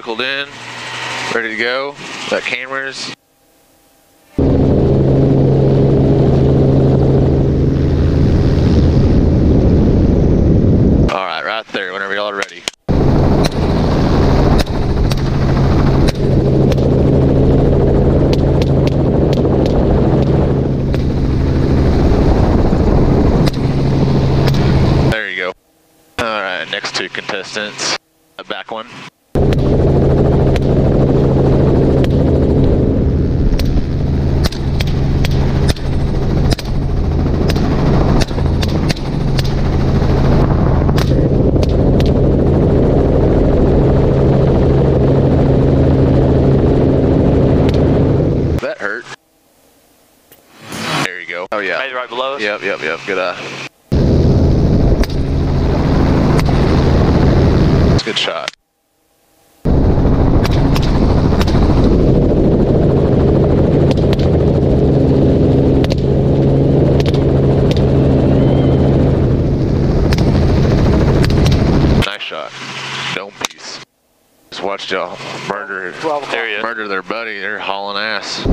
buckled in, ready to go. Got cameras. All right, right there, whenever y'all are ready. There you go. All right, next two contestants. A back one. That hurt. There you go. Oh yeah. Maybe right below us? Yep. Good eye. Good shot. Nice shot. Dome piece. Just watched y'all murder their buddy. They're hauling ass.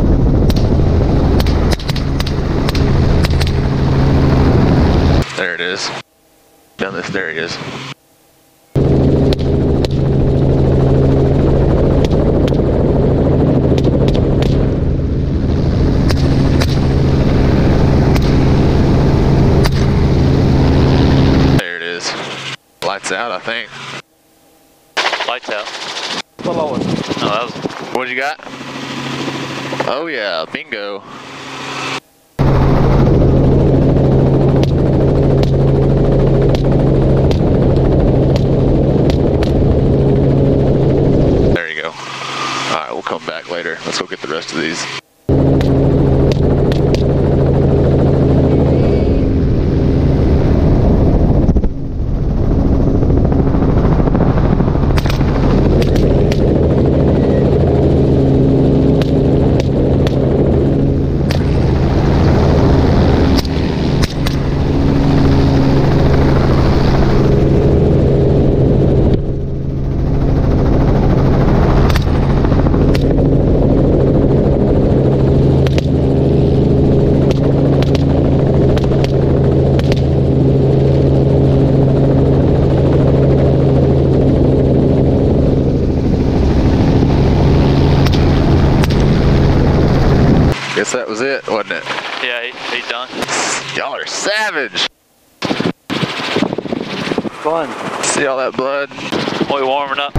There it is. Down this. There he is. Lights out, I think. Lights out. Below us. Oh, that was... What you got? Oh yeah, bingo. There you go. Alright, we'll come back later. Let's go get the rest of these. Guess that was it, wasn't it? Yeah, he's done. Y'all are savage. Fun. See all that blood? Boy, warming up.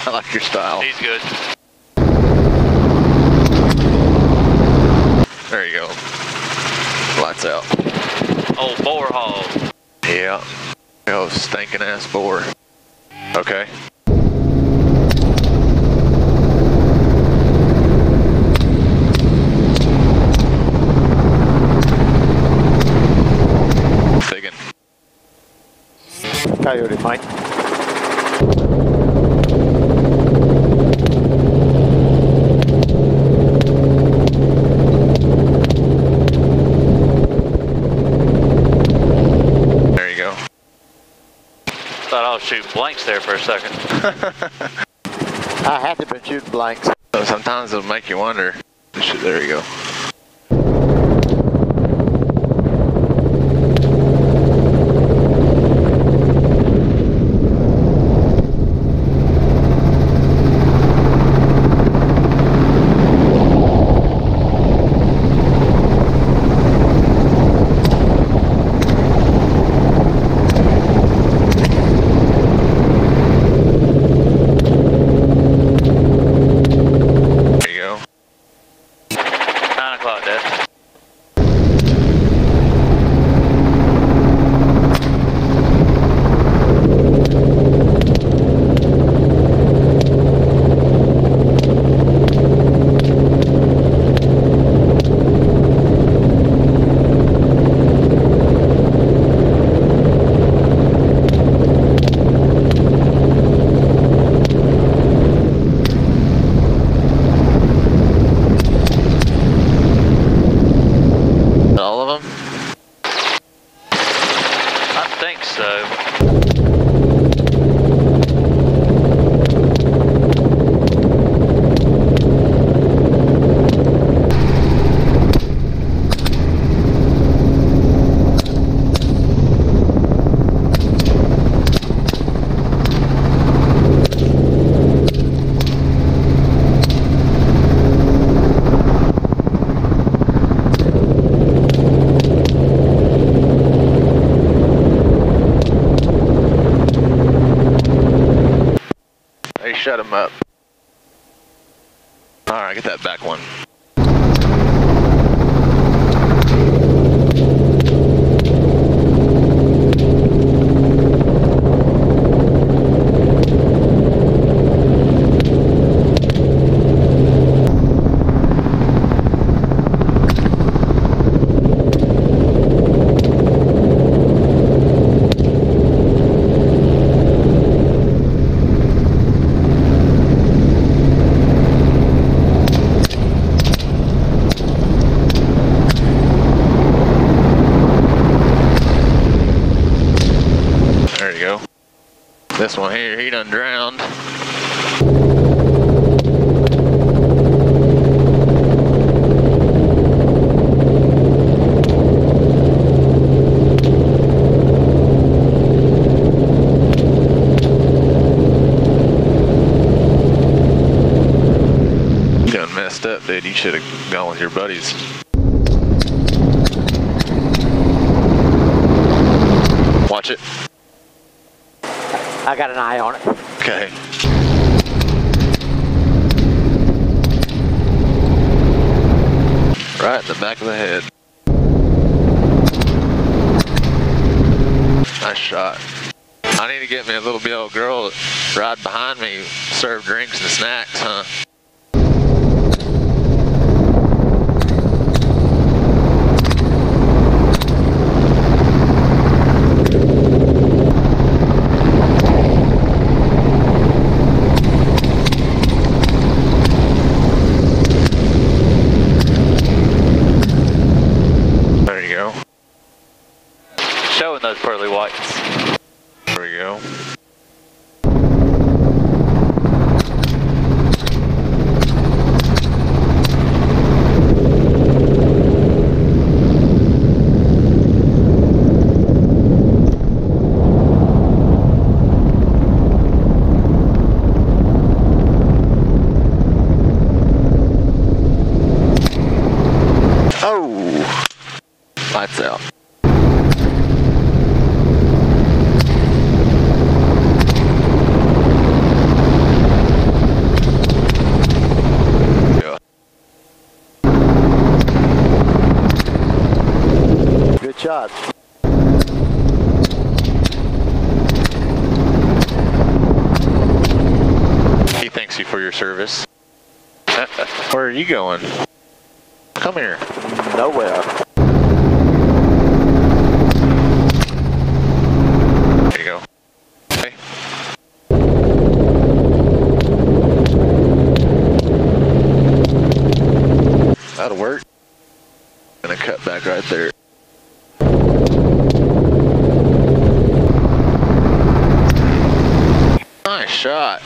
I like your style. He's good. There you go. Lights out. Old boar hog. Yeah. Oh, stinking ass boar. Okay. Digging. Coyote, Mike. There you go. Thought I was shooting blanks there for a second. I had to been shooting blanks. So sometimes it'll make you wonder. There you go. shut him up. Alright, get that back one. There you go. This one here, he done drowned. You done messed up, dude. You should have gone with your buddies. Watch it. I got an eye on it. Okay. Right in the back of the head. Nice shot. I need to get me a little old girl to ride behind me, serve drinks and snacks, huh? There you go. Showing those pearly whites. There we go. Oh! Lights out. Good shot. He thanks you for your service. Where are you going? Come here. Nowhere. There you go. Okay. That'll work. Gonna cut back right there. Nice shot.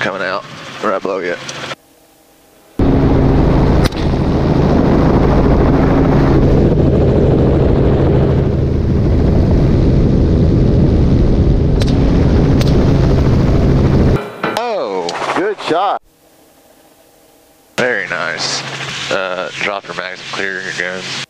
Coming out right below you. Oh, Good shot. very nice. Drop your mags and clear your guns.